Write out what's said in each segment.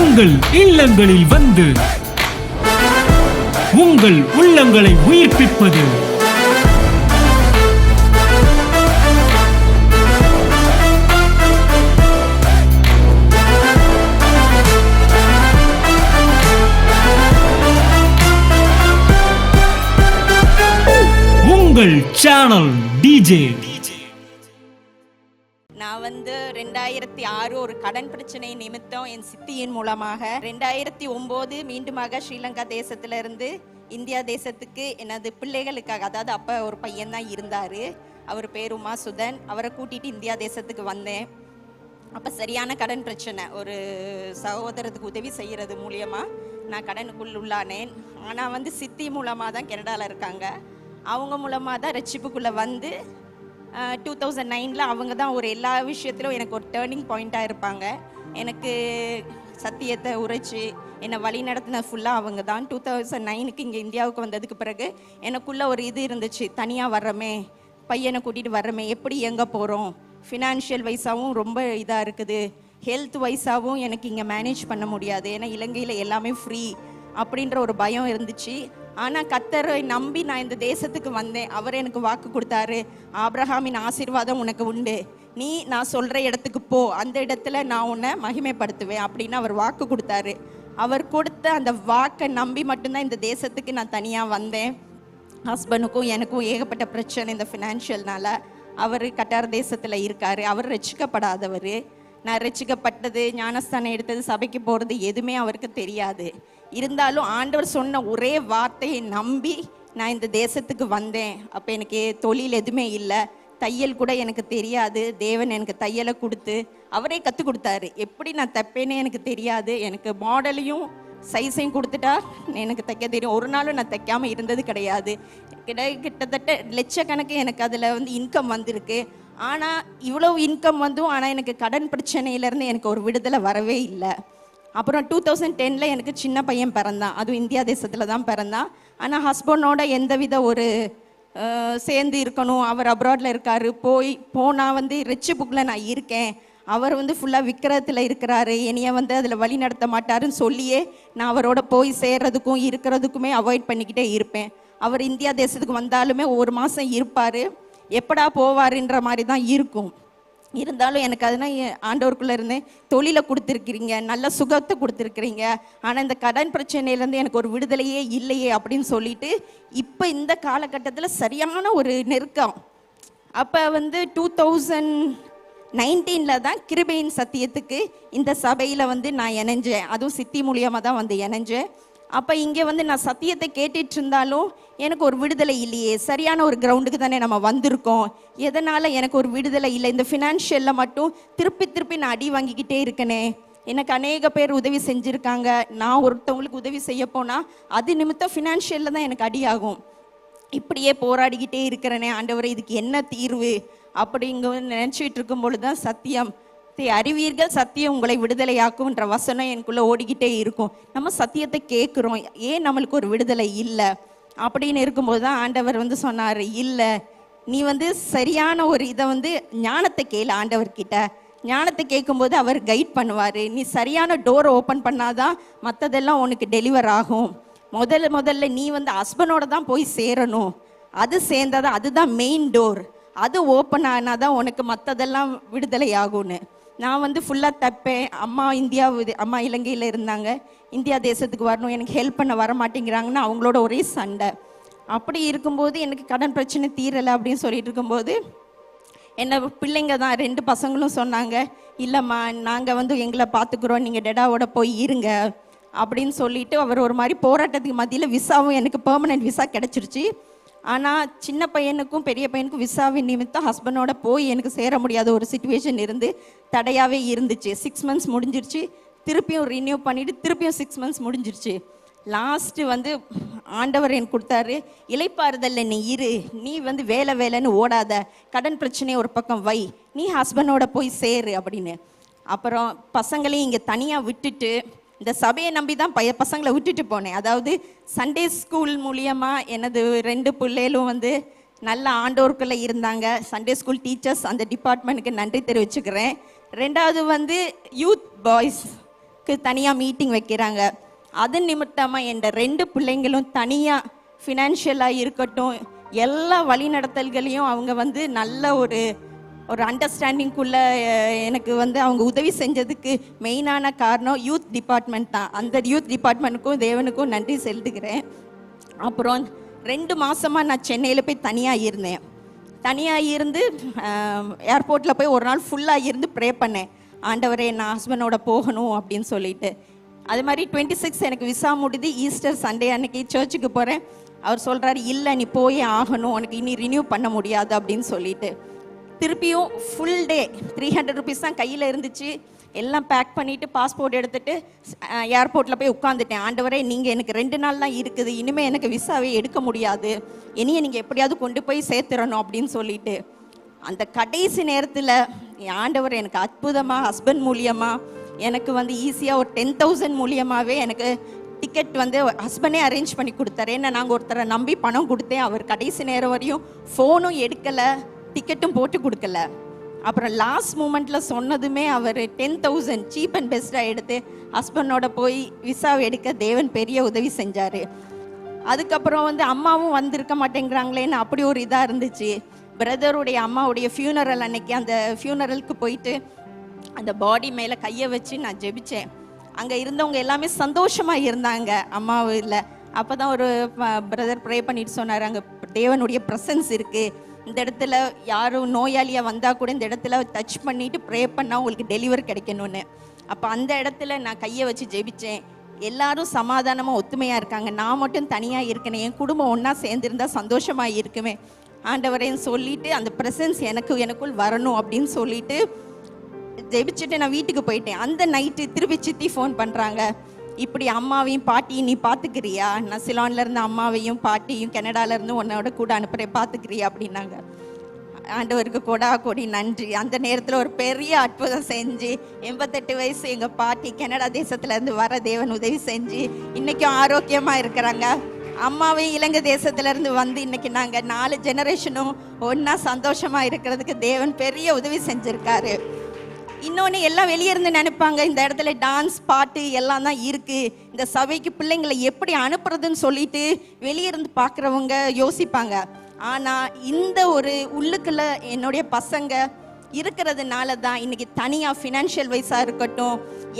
உங்கள் இல்லங்களில் வந்து உங்கள் உள்ளங்களை உயிர்ப்பிப்பது உங்கள் சேனல் டிஜே. நான் வந்து 2006 ஒரு கடன் பிரச்சனை நிமித்தம் என் சித்தியின் மூலமாக 2009 மீண்டுமாக ஸ்ரீலங்கா தேசத்திலிருந்து இந்தியா தேசத்துக்கு எனது பிள்ளைகளுக்காக, அதாவது அப்போ ஒரு பையன் தான் இருந்தார், அவர் பேர் உமாசுதன், அவரை கூட்டிகிட்டு இந்தியா தேசத்துக்கு வந்தேன். அப்போ சரியான கடன் பிரச்சனை, ஒரு சகோதரத்துக்கு உதவி செய்கிறது மூலியமாக நான் கடனுக்குள் உள்ளானேன். ஆனால் வந்து சித்தி மூலமாக தான் கனடாவில் இருக்காங்க, அவங்க மூலமாக தான் ரட்சிப்புக்குள்ளே வந்து 2009 அவங்க தான் ஒரு எல்லா விஷயத்திலும் எனக்கு ஒரு டேர்னிங் பாயிண்ட்டாக இருப்பாங்க. எனக்கு சத்தியத்தை உரைச்சி என்னை வழி நடத்தின ஃபுல்லாக அவங்க தான். 2009 இங்கே இந்தியாவுக்கு வந்ததுக்கு பிறகு எனக்குள்ளே ஒரு இது இருந்துச்சு, தனியாக வர்றமே, பையனை கூட்டிகிட்டு வர்றமே, எப்படி எங்கே போகிறோம், ஃபினான்ஷியல் வைஸாகவும் ரொம்ப இதாக இருக்குது, ஹெல்த் வைஸாகவும் எனக்கு இங்கே மேனேஜ் பண்ண முடியாது, ஏன்னா இலங்கையில் எல்லாமே ஃப்ரீ அப்படின்ற ஒரு பயம் இருந்துச்சு. ஆனால் கர்த்தரை நம்பி நான் இந்த தேசத்துக்கு வந்தேன். அவர் எனக்கு வாக்கு கொடுத்தாரு, ஆபிரகாமின் ஆசீர்வாதம் உனக்கு உண்டு, நீ நான் சொல்கிற இடத்துக்கு போ, அந்த இடத்துல நான் உன்னை மகிமைப்படுத்துவேன் அப்படின்னு அவர் வாக்கு கொடுத்தாரு. அவர் கொடுத்த அந்த வாக்கை நம்பி மட்டும்தான் இந்த தேசத்துக்கு நான் தனியாக வந்தேன். ஹஸ்பண்டுக்கும் எனக்கும் ஏகப்பட்ட பிரச்சனை இந்த ஃபினான்ஷியல்னால. அவர் கட்டார் தேசத்தில் இருக்கார், அவர் ரட்சிக்கப்படாதவர். நான் ரட்சிக்கப்பட்டது, ஞானஸ்தானம் எடுத்தது, சபைக்கு போகிறது எதுவுமே அவருக்கு தெரியாது. இருந்தாலும் ஆண்டவர் சொன்ன ஒரே வார்த்தையை நம்பி நான் இந்த தேசத்துக்கு வந்தேன். அப்போ எனக்கு தொழில் எதுவுமே இல்லை, தையல் கூட எனக்கு தெரியாது. தேவன் எனக்கு தையலை கொடுத்து அவரே கற்றுக் கொடுத்தாரு. எப்படி நான் தைப்பேனே எனக்கு தெரியாது, எனக்கு மாடலையும் சைஸையும் கொடுத்துட்டா எனக்கு தைக்க தெரியும். ஒரு நாளும் நான் தைக்காமல் இருந்தது கிடையாது. கிட்டத்தட்ட லட்சக்கணக்கு எனக்கு அதில் வந்து இன்கம் வந்திருக்கு. ஆனால் இவ்வளோ இன்கம் வந்தும் ஆனால் எனக்கு கடன் பிரச்சனையிலேருந்து எனக்கு ஒரு விடுதலை வரவே இல்லை. அப்புறம் 2010 எனக்கு சின்ன பையன் பிறந்தான், அதுவும் இந்தியா தேசத்தில் தான் பிறந்தான். ஆனால் ஹஸ்பண்டோட எந்தவித ஒரு சேர்ந்து இருக்கணும், அவர் அப்ராடில் இருக்கார், போனால் வந்து ரிச் புக்கில் நான் இருக்கேன், அவர் வந்து ஃபுல்லாக விற்கிறதுல இருக்கிறாரு, என்னைய வந்து அதில் வழி நடத்த மாட்டாருன்னு சொல்லியே நான் அவரோட போய் சேர்றதுக்கும் இருக்கிறதுக்குமே அவாய்ட் பண்ணிக்கிட்டே இருப்பேன். அவர் இந்தியா தேசத்துக்கு வந்தாலுமே ஒரு மாதம் இருப்பார், எப்படா போவாருன்ற மாதிரி தான் இருக்கும். இருந்தாலும் எனக்கு அதனால் ஆண்டவருக்குள்ளே இருந்தேன், தொழிலை கொடுத்துருக்கிறீங்க, நல்ல சுகத்தை கொடுத்துருக்கிறீங்க, ஆனால் இந்த கடன் பிரச்சனையிலேருந்து எனக்கு ஒரு விடுதலையே இல்லையே அப்படின்னு சொல்லிட்டு இப்போ இந்த காலகட்டத்தில் சரியான ஒரு நெருக்கம். அப்போ வந்து 2019 தான் கிருபையின் சத்தியத்துக்கு இந்த சபையில் வந்து நான் இணைஞ்சேன். அதுவும் சித்தி மூலியமாக தான் வந்து இணைஞ்சேன். அப்போ இங்கே வந்து நான் சத்தியத்தை கேட்டுட்டு இருந்தாலும் எனக்கு ஒரு விடுதலை இல்லையே, சரியான ஒரு கிரவுண்டுக்கு தானே நம்ம வந்திருக்கோம், எதனால் எனக்கு ஒரு விடுதலை இல்லை, இந்த ஃபினான்ஷியலில் மட்டும் திருப்பி நான் அடி வாங்கிக்கிட்டே இருக்கனே. எனக்கு அநேக பேர் உதவி செஞ்சுருக்காங்க, நான் ஒருத்தவங்களுக்கு உதவி செய்ய போனால் அது நிமித்தம் ஃபினான்ஷியலில் தான் எனக்கு அடியாகும். இப்படியே போராடிக்கிட்டே இருக்கிறனே, ஆண்டவரே இதுக்கு என்ன தீர்வு அப்படிங்க நினச்சிட்டு இருக்கும் பொழுது தான் சத்தியம், அறிவீர்கள் சத்தியம் உங்களை விடுதலையாக்கும்ன்ற வசனம் எனக்குள்ளே ஓடிக்கிட்டே இருக்கும். நம்ம சத்தியத்தை கேட்குறோம், ஏன் நம்மளுக்கு ஒரு விடுதலை இல்லை அப்படின்னு இருக்கும்போது தான் ஆண்டவர் வந்து சொன்னார், இல்லை நீ வந்து சரியான ஒரு இதை வந்து ஞானத்தை கேளு, ஆண்டவர்கிட்ட ஞானத்தை கேட்கும்போது அவர் கைட் பண்ணுவார். நீ சரியான டோரை ஓப்பன் பண்ணாதான் மற்றதெல்லாம் உனக்கு டெலிவர் ஆகும். முதல்ல நீ வந்து ஹஸ்பண்டோட தான் போய் சேரணும், அது சேர்ந்தாதான், அதுதான் மெயின் டோர், அது ஓப்பன் ஆனால் தான் உனக்கு மற்றதெல்லாம் விடுதலை ஆகும்னு. நான் வந்து ஃபுல்லாக தைப்பேன். அம்மா இலங்கையில் இருந்தாங்க, இந்தியா தேசத்துக்கு வரணும், எனக்கு ஹெல்ப் பண்ண வர மாட்டேங்கிறாங்கன்னு அவங்களோட ஒரே சண்டை. அப்படி இருக்கும்போது எனக்கு கடன் பிரச்சனை தீரலை அப்படின்னு சொல்லிட்டு இருக்கும்போது என்னை பிள்ளைங்க தான் 2 பசங்களும் சொன்னாங்க, இல்லைம்மா நாங்கள் வந்து எங்களை பார்த்துக்குறோம், நீங்கள் டெடாவோட போய் இருங்க அப்படின்னு சொல்லிட்டு அவர் ஒரு மாதிரி போராட்டத்துக்கு மத்தியில் விசாவும் எனக்கு பெர்மனெண்ட் விசா கிடச்சிருச்சு. ஆனால் சின்ன பையனுக்கும் பெரிய பையனுக்கும் விசாவின் நிமித்தம் ஹஸ்பண்டோட போய் எனக்கு சேர முடியாத ஒரு சிச்சுவேஷன் இருந்து தடையாகவே இருந்துச்சு. 6 months முடிஞ்சிருச்சு, திருப்பியும் ரினியூ பண்ணிவிட்டு திருப்பியும் 6 months முடிஞ்சிருச்சு. லாஸ்ட்டு வந்து ஆண்டவர் எனக்கு கொடுத்தாரு, இளைப்பாறுதல்ல நீ இரு, நீ வந்து வேலைன்னு ஓடாத, கடன் பிரச்சனையை ஒரு பக்கம் வை, நீ ஹஸ்பண்டோட போய் சேரு அப்படின்னு. அப்புறம் பசங்களையும் இங்கே தனியாக விட்டுட்டு இந்த சபையை நம்பி தான் பசங்களை விட்டுட்டு போனேன். அதாவது சண்டே ஸ்கூல் மூலியமாக எனது 2 பிள்ளைகளும் வந்து நல்ல ஆண்டோருக்குள்ளே இருந்தாங்க. சண்டே ஸ்கூல் டீச்சர்ஸ் அந்த டிபார்ட்மெண்ட்டுக்கு நன்றி தெரிவிச்சுக்கிறேன். 2வது வந்து யூத் பாய்ஸ் தனியாக மீட்டிங் வைக்கிறாங்க. அது நிமித்தமாக என் 2 பிள்ளைங்களும் தனியாக ஃபினான்ஷியலாக இருக்கட்டும், எல்லா வழிநடத்தல்களையும் அவங்க வந்து நல்ல ஒரு அண்டர்ஸ்டாண்டிங்குள்ளே எனக்கு வந்து அவங்க உதவி செஞ்சதுக்கு மெயினான காரணம் யூத் டிபார்ட்மெண்ட் தான். அந்த யூத் டிபார்ட்மெண்ட்டுக்கும் தேவனுக்கும் நன்றி செலுத்துகிறேன். அப்புறம் 2 மாதமாக நான் சென்னையில் போய் தனியாக இருந்தேன். தனியாக இருந்து ஏர்போர்ட்டில் போய் ஒரு நாள் ஃபுல்லாக இருந்து ப்ரே பண்ணேன், ஆண்டவரே நான் ஹஸ்பண்டோட போகணும் அப்படின்னு சொல்லிட்டு. அது மாதிரி 26 எனக்கு விசா முடிது. ஈஸ்டர் சண்டே அன்னைக்கு சர்ச்சுக்கு போகிறேன். அவர் சொல்கிறாரு, இல்லை நீ போயே ஆகணும், உனக்கு இனி ரினியூ பண்ண முடியாது அப்படின்னு சொல்லிட்டு. திருப்பியும் ஃபுல் டே 300 ருபீஸ் தான் கையில் இருந்துச்சு. எல்லாம் பேக் பண்ணிவிட்டு பாஸ்போர்ட் எடுத்துகிட்டு ஏர்போர்ட்டில் போய் உட்காந்துட்டேன். ஆண்டவரே நீங்கள் எனக்கு 2 நாள் தான் இருக்குது, இனிமேல் எனக்கு விசாவே எடுக்க முடியாது, இனியை நீங்கள் எப்படியாவது கொண்டு போய் சேர்த்துடணும் அப்படின்னு சொல்லிட்டு. அந்த கடைசி நேரத்தில் ஆண்டவர் எனக்கு அற்புதமாக ஹஸ்பண்ட் மூலியமாக எனக்கு வந்து ஈஸியாக ஒரு 10,000 மூலியமாகவே எனக்கு டிக்கெட் வந்து ஹஸ்பண்டே அரேஞ்ச் பண்ணி கொடுத்தாரு. ஏன்னா நாங்கள் ஒருத்தரை நம்பி பணம் கொடுத்தேன், அவர் கடைசி நேரம் வரையும் ஃபோனும் எடுக்கலை, டிக்கெட்டும் போட்டு கொடுக்கல. அப்புறம் லாஸ்ட் மூமெண்ட்டில் சொன்னதுமே அவர் 10,000 சீப் அண்ட் பெஸ்ட்டாக எடுத்து ஹஸ்பண்டோட போய் விசாவை எடுக்க தேவன் பெரிய உதவி செஞ்சார். அதுக்கப்புறம் வந்து அம்மாவும் வந்திருக்க மாட்டேங்கிறாங்களேன்னு அப்படி ஒரு இதாக இருந்துச்சு. பிரதருடைய அம்மாவுடைய ஃபியூனரல் அன்னைக்கு அந்த ஃபியூனரலுக்கு போயிட்டு அந்த பாடி மேலே கையை வச்சு நான் ஜெபிச்சேன். அங்கே இருந்தவங்க எல்லாமே சந்தோஷமாக இருந்தாங்க அம்மாவில். அப்போ தான் ஒரு பிரதர் ப்ரே பண்ணிட்டு சொன்னார், அங்கே தேவனுடைய ப்ரெசன்ஸ் இருக்குது, இந்த இடத்துல யாரும் நோயாளியாக வந்தால் கூட இந்த இடத்துல டச் பண்ணிவிட்டு ப்ரே பண்ணால் உங்களுக்கு டெலிவரி கிடைக்கணும்னு. அப்போ அந்த இடத்துல நான் கையை வச்சு ஜெபித்தேன். எல்லாரும் சமாதானமாக ஒத்துமையாக இருக்காங்க, நான் மட்டும் தனியாக இருக்கேன், என் குடும்பம் ஒன்றா சேர்ந்துருந்தால் சந்தோஷமாக இருக்குமே ஆண்டவரேன்னு சொல்லிவிட்டு அந்த ப்ரெசன்ஸ் எனக்குள் வரணும் அப்படின்னு சொல்லிட்டு ஜெபிச்சுட்டு நான் வீட்டுக்கு போயிட்டேன். அந்த நைட்டு திருப்பி சித்தி ஃபோன் பண்ணுறாங்க, இப்படி அம்மாவையும் பாட்டியும் நீ பார்த்துக்கிறியா, நான் சிலான்லேருந்து அம்மாவையும் பாட்டியும் கனடாலேருந்து உன்னோட கூட அனுப்புகிறேன், பார்த்துக்கிறியா அப்படின்னாங்க. ஆண்டவருக்கு கொடி நன்றி. அந்த நேரத்தில் ஒரு பெரிய அற்புதம் செஞ்சு 88 வயசு எங்கள் பாட்டி கனடா தேசத்துலேருந்து வர தேவன் உதவி செஞ்சு இன்றைக்கும் ஆரோக்கியமாக இருக்கிறாங்க. அம்மாவையும் இலங்கை தேசத்துலேருந்து வந்து இன்றைக்கி நாங்கள் 4 ஜெனரேஷனும் ஒன்றா சந்தோஷமாக இருக்கிறதுக்கு தேவன் பெரிய உதவி செஞ்சுருக்காரு. இன்னொன்று எல்லாம் வெளியே இருந்து நினைப்பாங்க, இந்த இடத்துல டான்ஸ் பாட்டு எல்லாம் தான் இருக்குது, இந்த சபைக்கு பிள்ளைங்களை எப்படி அனுப்புறதுன்னு சொல்லிட்டு வெளியே இருந்து பார்க்குறவங்க யோசிப்பாங்க. ஆனால் இந்த ஒரு உள்ளுக்குள்ள என்னுடைய பசங்க இருக்கிறதுனால தான் இன்றைக்கி தனியாக ஃபினான்ஷியல் வைஸாக இருக்கட்டும்,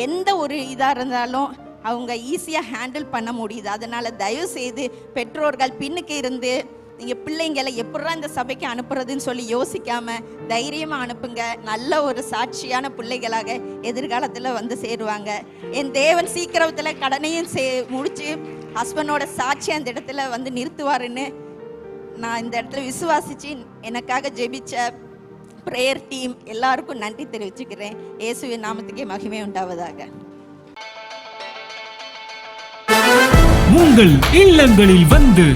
எந்த ஒரு இதாக இருந்தாலும் அவங்க ஈஸியாக ஹேண்டில் பண்ண முடியுது. அதனால் தயவுசெய்து பெற்றோர்கள் பின்னுக்கு இருந்து நீங்கள் பிள்ளைங்களை எப்படா இந்த சபைக்கு அனுப்புறதுன்னு சொல்லி யோசிக்காமல் தைரியமாக அனுப்புங்க. நல்ல ஒரு சாட்சியான பிள்ளைகளாக எதிர்காலத்தில் வந்து சேருவாங்க. என் தேவன் சீக்கிரத்தில் கடனையும் முடித்து ஹஸ்பண்டோட சாட்சி அந்த இடத்துல வந்து நிறுத்துவாருன்னு நான் இந்த இடத்துல விசுவாசித்து எனக்காக ஜெபிச்ச ப்ரேயர் டீம் எல்லாருக்கும் நன்றி தெரிவிச்சுக்கிறேன். இயேசுவின் நாமத்துக்கே மகிமை உண்டாவதாக. உங்கள் இல்லங்களில் வந்து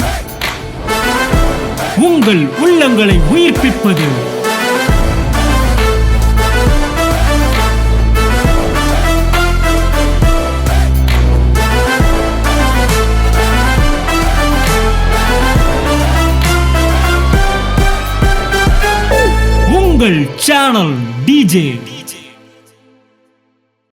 உங்கள் உள்ளங்களை உயிர்ப்பிப்பது உங்கள் சேனல் டிஜே.